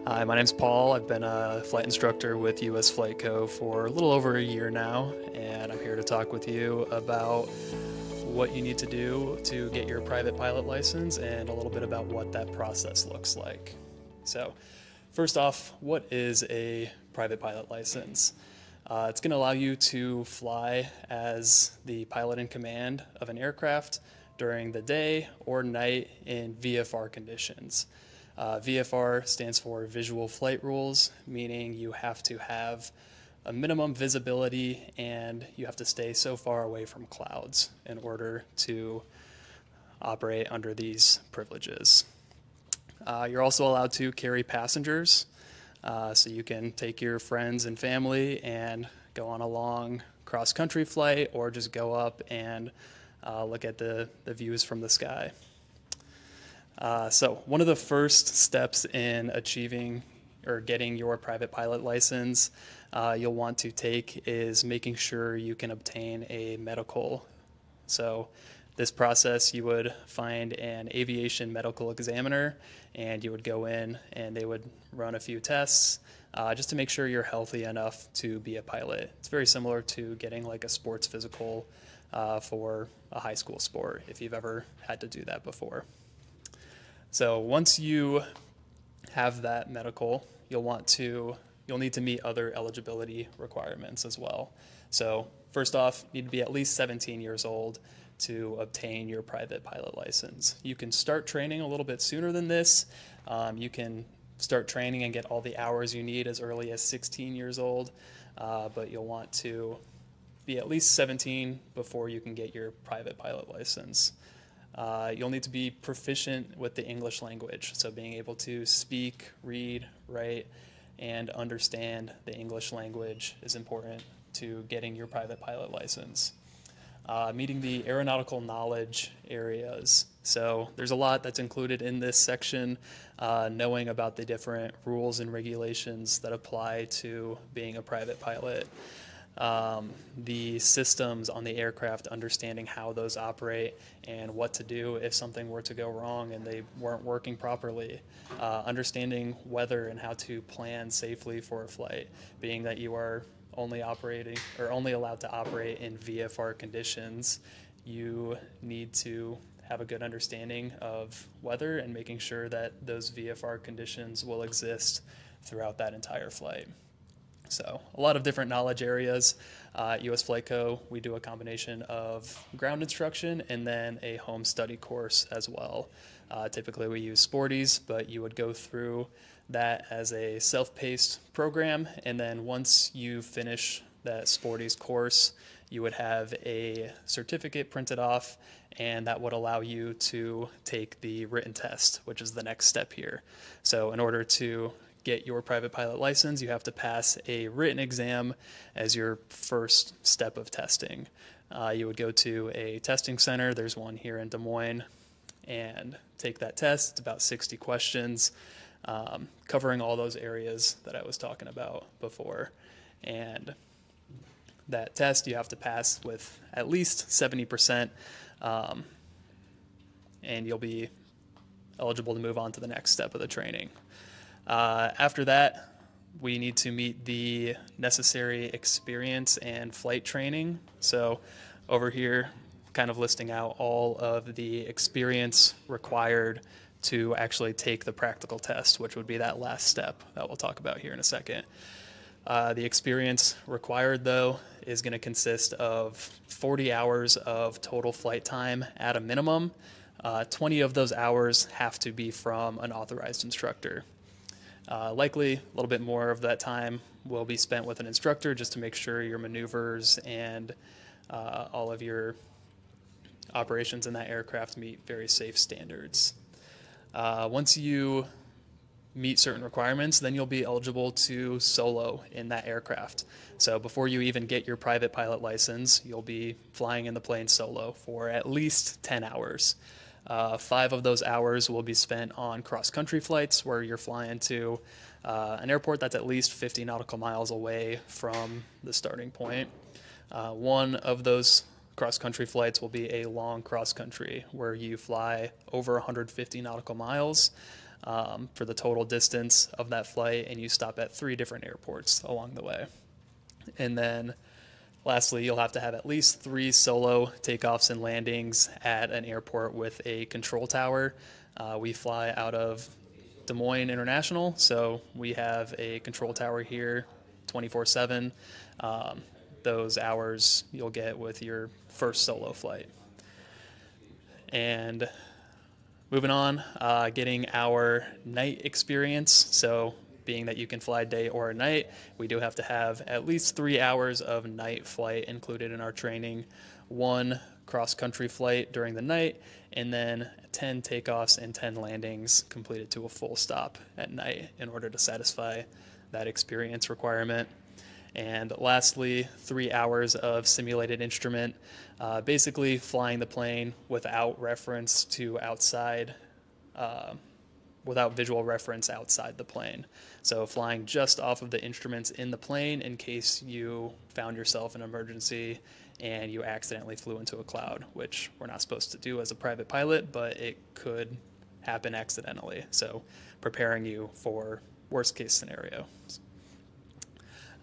Hi, my name's Paul. I've been a flight instructor with US Flight Co. for a little over a year now, and I'm here to talk with you about what you need to do to get your private pilot license and a little bit about what that process looks like. So, first off, what is a private pilot license? It's going to allow you to fly as the pilot in command of an aircraft during the day or night in VFR conditions. VFR stands for Visual Flight Rules, meaning you have to have a minimum visibility and you have to stay so far away from clouds in order to operate under these privileges. You're also allowed to carry passengers, so you can take your friends and family and go on a long cross-country flight or just go up and look at the views from the sky. So one of the first steps in achieving or getting your private pilot license you'll want to take is making sure you can obtain a medical. So this process, you would find an aviation medical examiner and you would go in and they would run a few tests just to make sure you're healthy enough to be a pilot. It's very similar to getting like a sports physical for a high school sport, if you've ever had to do that before. So once you have that medical, you'll need to meet other eligibility requirements as well. So first off, you need to be at least 17 years old to obtain your private pilot license. You can start training a little bit sooner than this. You can start training and get all the hours you need as early as 16 years old, but you'll want to be at least 17 before you can get your private pilot license. You'll need to be proficient with the English language, so being able to speak, read, write, and understand the English language is important to getting your private pilot license. Meeting the aeronautical knowledge areas. So there's a lot that's included in this section, knowing about the different rules and regulations that apply to being a private pilot. The systems on the aircraft, understanding how those operate and what to do if something were to go wrong and they weren't working properly. Understanding weather and how to plan safely for a flight, being that you are only allowed to operate in VFR conditions. You need to have a good understanding of weather and making sure that those VFR conditions will exist throughout that entire flight. So a lot of different knowledge areas. At US Flight Co., we do a combination of ground instruction and then a home study course as well. Typically we use Sporties, but you would go through that as a self-paced program, and then once you finish that Sporties course, you would have a certificate printed off, and that would allow you to take the written test, which is the next step here. So in order to get your private pilot license, you have to pass a written exam as your first step of testing. You would go to a testing center, there's one here in Des Moines, and take that test. It's about 60 questions, covering all those areas that I was talking about before. And that test you have to pass with at least 70%, and you'll be eligible to move on to the next step of the training. After that, we need to meet the necessary experience and flight training. So over here, kind of listing out all of the experience required to actually take the practical test, which would be that last step that we'll talk about here in a second. The experience required, though, is going to consist of 40 hours of total flight time at a minimum. 20 of those hours have to be from an authorized instructor. Likely a little bit more of that time will be spent with an instructor just to make sure your maneuvers and all of your operations in that aircraft meet very safe standards. Once you meet certain requirements, then you'll be eligible to solo in that aircraft. So before you even get your private pilot license, you'll be flying in the plane solo for at least 10 hours. 5 of those hours will be spent on cross-country flights where you're flying to an airport that's at least 50 nautical miles away from the starting point. One of those cross-country flights will be a long cross-country where you fly over 150 nautical miles for the total distance of that flight, and you stop at 3 different airports along the way. And then lastly, you'll have to have at least 3 solo takeoffs and landings at an airport with a control tower. We fly out of Des Moines International, so we have a control tower here 24/7. Those hours you'll get with your first solo flight. And moving on, getting our night experience. So being that you can fly day or night, we do have to have at least 3 hours of night flight included in our training, 1 cross-country flight during the night, and then 10 takeoffs and 10 landings completed to a full stop at night in order to satisfy that experience requirement. And lastly, 3 hours of simulated instrument, basically flying the plane without reference to outside, without visual reference outside the plane. So flying just off of the instruments in the plane in case you found yourself in an emergency and you accidentally flew into a cloud, which we're not supposed to do as a private pilot, but it could happen accidentally. So preparing you for worst case scenario.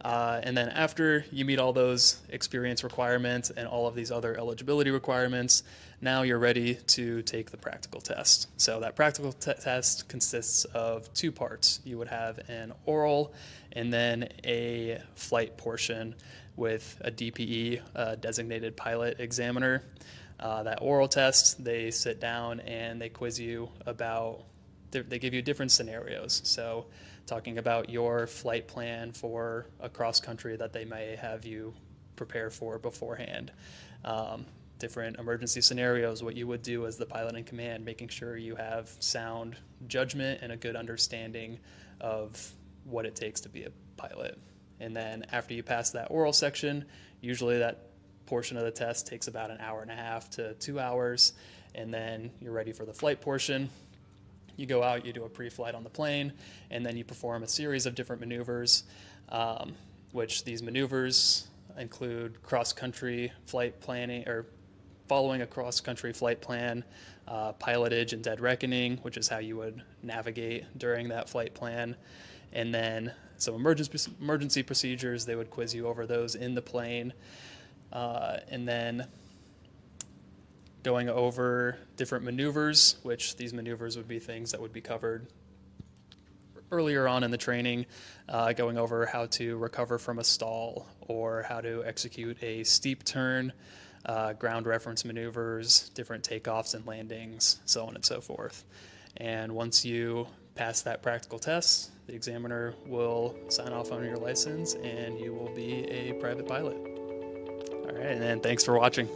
And then after you meet all those experience requirements and all of these other eligibility requirements, now you're ready to take the practical test. So that practical test consists of 2 parts. You would have an oral and then a flight portion with a DPE, designated pilot examiner. That oral test, they sit down and they quiz you about, they give you different scenarios. So talking about your flight plan for a cross country that they may have you prepare for beforehand. Different emergency scenarios, what you would do as the pilot in command, making sure you have sound judgment and a good understanding of what it takes to be a pilot. And then after you pass that oral section, usually that portion of the test takes about an hour and a half to 2 hours, and then you're ready for the flight portion. You go out, you do a pre-flight on the plane, and then you perform a series of different maneuvers, which these maneuvers include cross-country flight planning, or following a cross-country flight plan, pilotage and dead reckoning, which is how you would navigate during that flight plan, and then some emergency procedures. They would quiz you over those in the plane, and then going over different maneuvers, which these maneuvers would be things that would be covered earlier on in the training, going over how to recover from a stall or how to execute a steep turn, ground reference maneuvers, different takeoffs and landings, so on and so forth. And once you pass that practical test, the examiner will sign off on your license and you will be a private pilot. All right, and then thanks for watching.